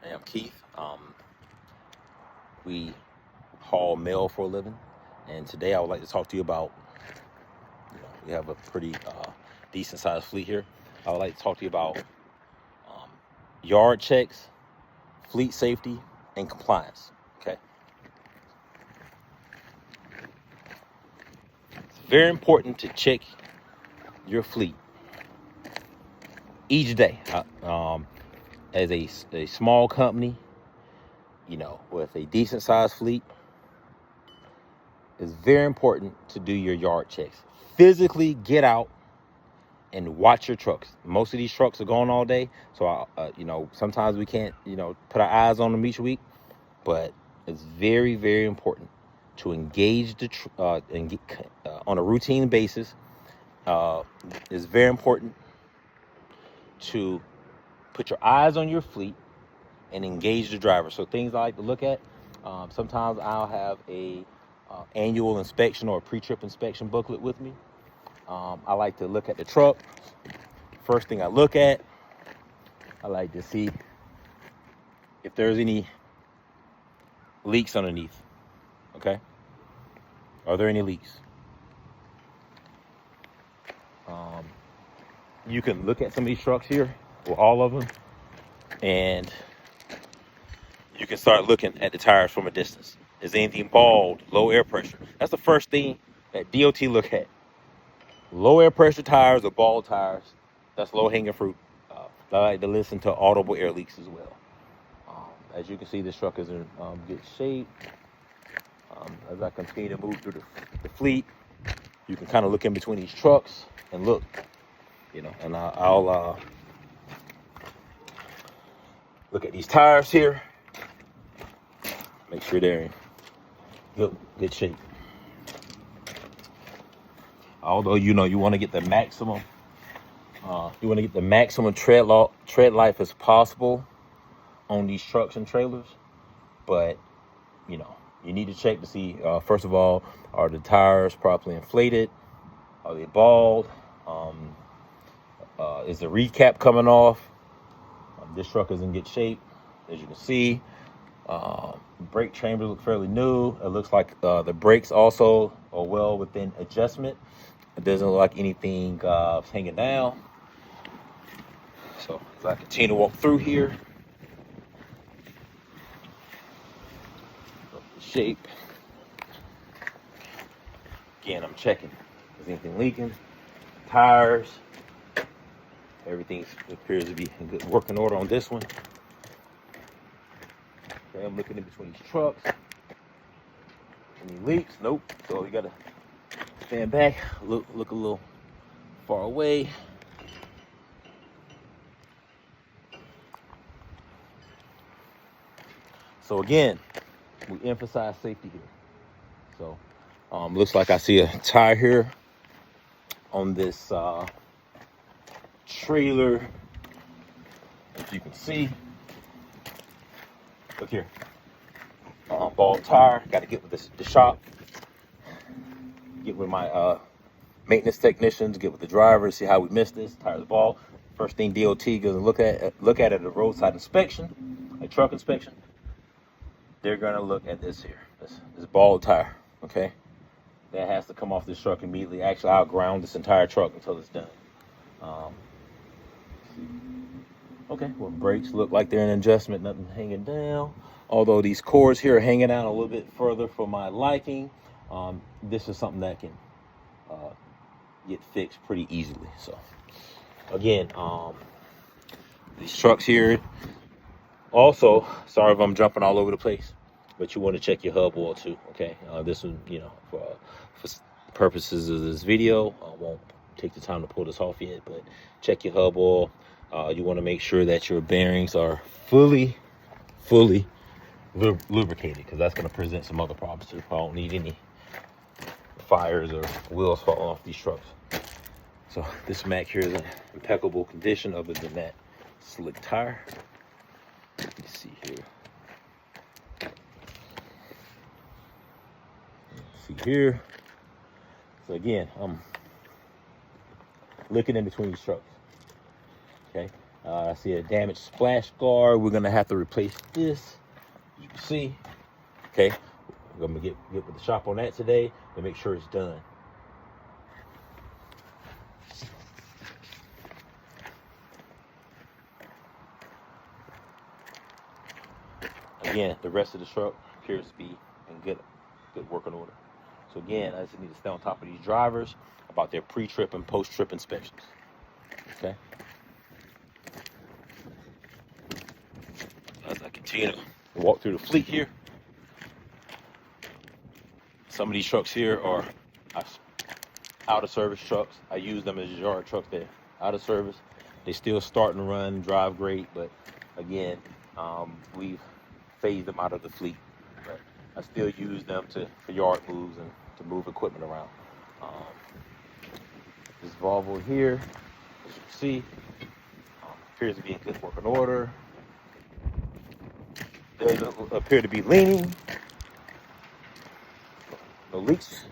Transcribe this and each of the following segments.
Hey, I'm Keith. We haul mail for a living, and today I would like to talk to you about. We have a pretty decent sized fleet here. I would like to talk to you about um, yard checks, fleet safety, and compliance. Okay, it's very important to check your fleet each day. As a small company, with a decent sized fleet, it's very important to do your yard checks. Physically get out and watch your trucks. Most of these trucks are going all day, so sometimes we can't put our eyes on them each week, but it's very, very important to engage on a routine basis. It's very important to put your eyes on your fleet and engage the driver. So things I like to look at, sometimes I'll have a annual inspection or a pre-trip inspection booklet with me. I like to look at the truck. First thing I look at, I like to see if there's any leaks underneath. Okay, are there any leaks? You can look at some of these trucks here, or all of them, and you can start looking at the tires from a distance. Is anything bald, low air pressure? That's the first thing that DOT look at. Low air pressure tires or bald tires, that's low hanging fruit. I like to listen to audible air leaks as well. As you can see, this truck is in good shape. As I continue to move through the fleet, you can kind of look in between these trucks and look, and I'll look at these tires here, make sure they're in good shape. Although you want to get the maximum, tread life as possible on these trucks and trailers, but you need to check to see, first of all, are the tires properly inflated? Are they bald? Is the recap coming off? This truck is in good shape, as you can see. Brake chambers look fairly new. It looks like the brakes also are well within adjustment. It doesn't look like anything hanging down. So as I continue to walk through here, shape. Again, I'm checking. Is anything leaking? Tires. Everything appears to be in good working order on this one. Okay, I'm looking in between these trucks. Any leaks? Nope. So you gotta stand back, look a little far away. So again, we emphasize safety here. So looks like I see a tire here on this trailer. As you can see, look here, bald tire. Got to get with the shop, get with my maintenance technicians, get with the driver to see how we missed this. Tire's bald. First thing DOT goes and look at it at a roadside inspection, a truck inspection. They're gonna look at this here, this bald tire. Okay, that has to come off this truck immediately. Actually, I'll ground this entire truck until it's done. Okay, well, brakes look like they're in adjustment, nothing hanging down. Although these cords here are hanging out a little bit further for my liking, this is something that can get fixed pretty easily. So again, these trucks here, also, sorry if I'm jumping all over the place, but you want to check your hub oil too. Okay, this one, for purposes of this video, I won't take the time to pull this off yet, but check your hub oil. You want to make sure that your bearings are fully lubricated, because that's going to present some other problems too. I don't need any fires or wheels falling off these trucks. So this Mack here is in impeccable condition, other than that slick tire. Let me see here. See here. So again, I'm looking in between these trucks. Okay. I see a damaged splash guard. We're gonna have to replace this. You can see. Okay, we're gonna get with the shop on that today to make sure it's done. Again, the rest of the truck appears to be in good working order. So again, I just need to stay on top of these drivers about their pre-trip and post-trip inspections. Okay. As I continue to walk through the fleet here, some of these trucks here are out of service trucks. I use them as yard trucks. They're out of service. They still start and run, drive great, but again, we've phased them out of the fleet. But I still use them for yard moves and to move equipment around. This Volvo here, as you can see, appears to be in good working order. They appear to be leaning. No leaks.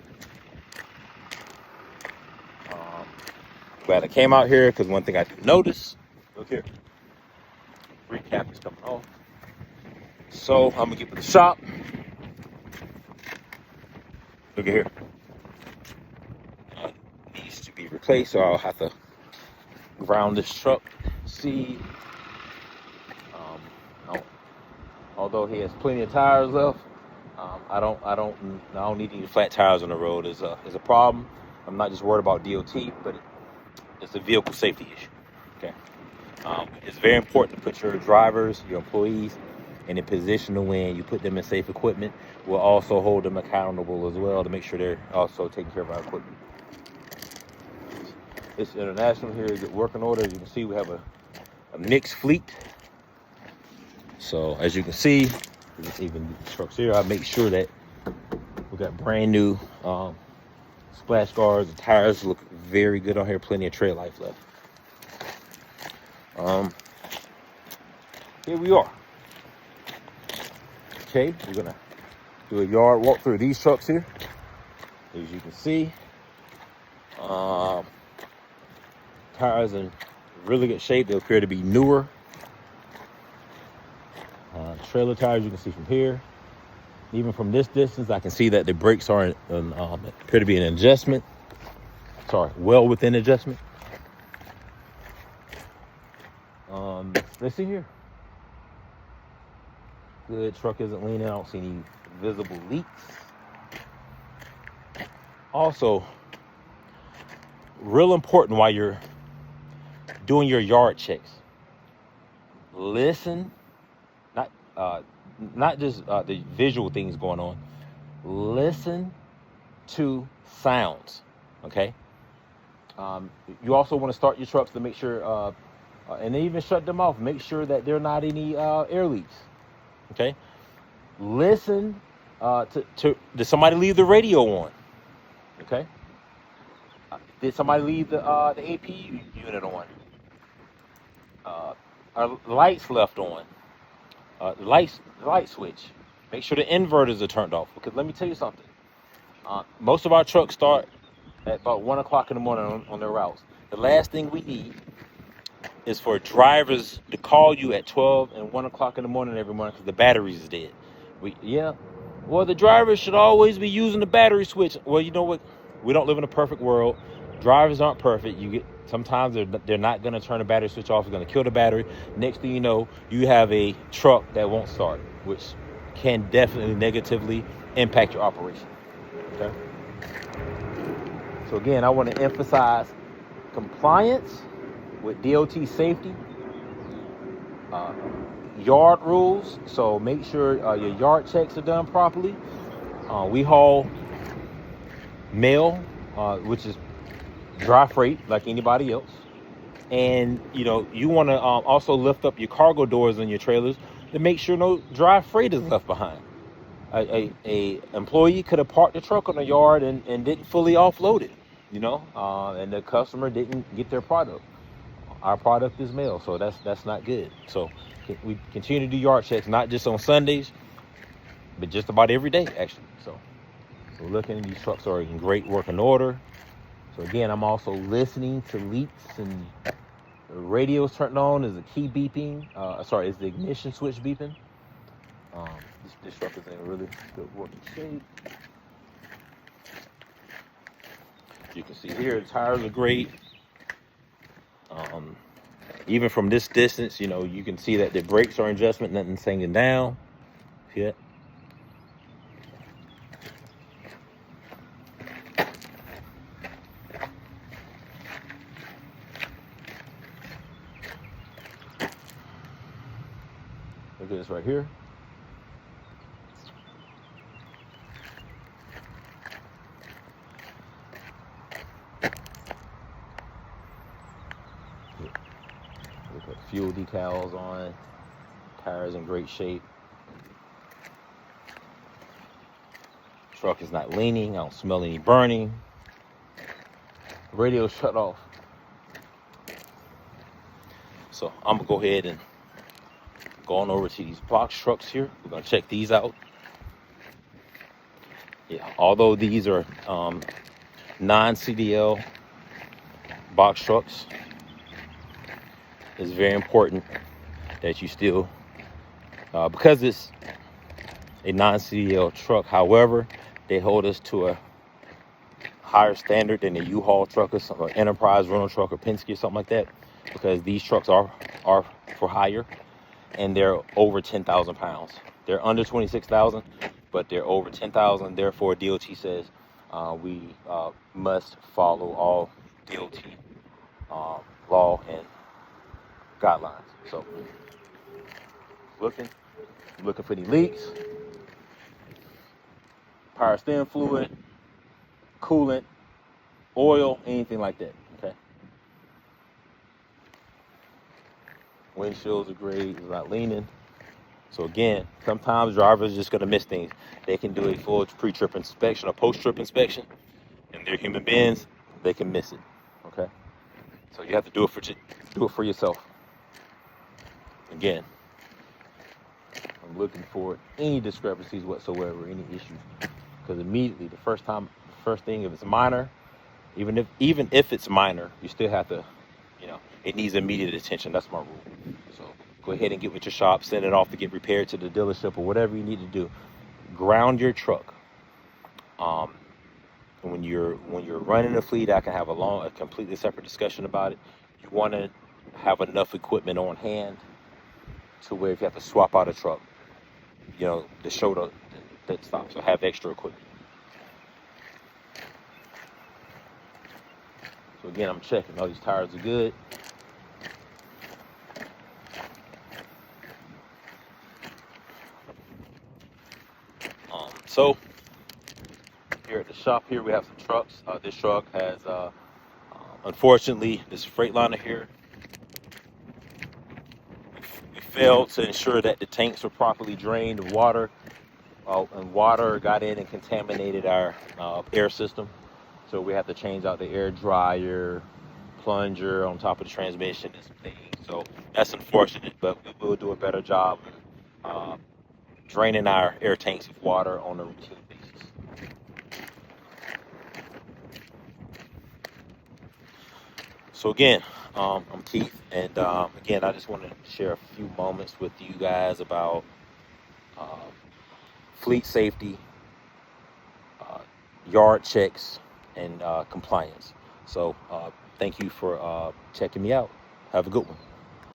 Glad I came out here because one thing I do notice, look here, recap is coming off. So I'm gonna get to the shop. Look at here. Needs to be replaced, so I'll have to ground this truck. See, although he has plenty of tires left, I don't need any flat tires on the road. Is a problem. I'm not just worried about DOT, but it's a vehicle safety issue. Okay. It's very important to put your drivers, your employees, in a position to win. You put them in safe equipment. We'll also hold them accountable as well to make sure they're also taking care of our equipment. It's International here is at working order. As you can see, we have a mixed fleet. So as you can see, even trucks here, I make sure that we got brand new splash guards. The tires look very good on here. Plenty of tread life left. Here we are. Okay, we're gonna do a yard walk through these trucks here. As you can see, tires in really good shape. They appear to be newer. Trailer tires, you can see from here. Even from this distance, I can see that the brakes are appear to be an adjustment. Sorry, well within adjustment. Let's see here. Good, truck isn't leaning. I don't see any visible leaks. Also, real important while you're doing your yard checks, listen, not just the visual things going on. Listen to sounds, okay? You also want to start your trucks to make sure, and even shut them off. Make sure that there are not any air leaks, okay? Listen did somebody leave the radio on, okay? Did somebody leave the APU unit on? Are lights left on? The light switch. Make sure the inverters are turned off, because let me tell you something. Most of our trucks start at about 1 o'clock in the morning on their routes. The last thing we need is for drivers to call you at 12 and 1 o'clock in the morning every morning because the batteries is dead. Well, the drivers should always be using the battery switch. Well, you know what? We don't live in a perfect world. Drivers aren't perfect. Sometimes they're not going to turn the battery switch off. It's going to kill the battery. Next thing you know, you have a truck that won't start, which can definitely negatively impact your operation. Okay. So again, I want to emphasize compliance with DOT safety, yard rules. So make sure your yard checks are done properly. We haul mail, which is dry freight like anybody else. And you want to also lift up your cargo doors on your trailers to make sure no dry freight is left behind. A employee could have parked the truck on the yard and didn't fully offload it, and the customer didn't get their product. Our product is mail, so that's not good. So we continue to do yard checks, not just on Sundays, but just about every day, actually. So we're looking, these trucks are in great working order. So again, I'm also listening to leaks and The radio's turned on. Is the key beeping? Sorry, is the ignition switch beeping? This truck is in really good working shape. You can see here the tires are great. Even from this distance, you know, you can see that the brakes are in adjustment, nothing's hanging down. See that? Look at this right here. We put fuel decals on, tires in great shape. Truck is not leaning, I don't smell any burning. Radio shut off. So I'm gonna go ahead and go on over to these box trucks here. We're gonna check these out. Yeah, although these are non-CDL box trucks, it's very important that you still, because it's a non-CDL truck, however, they hold us to a higher standard than a U-Haul truck or Enterprise rental truck or Penske or something like that, because these trucks are for hire and they're over 10,000 pounds. They're under 26,000, but they're over 10,000. Therefore, DOT says we must follow all DOT law and guidelines. So, looking for any leaks, power steering fluid, coolant, oil, anything like that. Okay. Windshields are great. It's not leaning. So again, sometimes drivers are just going to miss things. They can do a full pre-trip inspection or post-trip inspection, and they're human beings. They can miss it. Okay. So you have to do it for yourself. Again, I'm looking for any discrepancies whatsoever, any issues, because immediately the first thing, if it's minor, even if it's minor, you still have to, it needs immediate attention. That's my rule. So go ahead and get with your shop, send it off to get repaired to the dealership or whatever you need to do. Ground your truck. When you're running a fleet, I can have a completely separate discussion about it. You want to have enough equipment on hand to where if you have to swap out a truck, the shoulder that stops, so have extra equipment. So again, I'm checking all these tires are good. So here at the shop here we have some trucks. This truck has unfortunately this Freightliner here, we failed to ensure that the tanks were properly drained of water, and water got in and contaminated our air system. So we have to change out the air dryer, plunger on top of the transmission and some things. So that's unfortunate, but we will do a better job draining our air tanks of water on a routine basis. So again, I'm Keith, and again, I just want to share a few moments with you guys about fleet safety, yard checks, and compliance. So thank you for checking me out. Have a good one.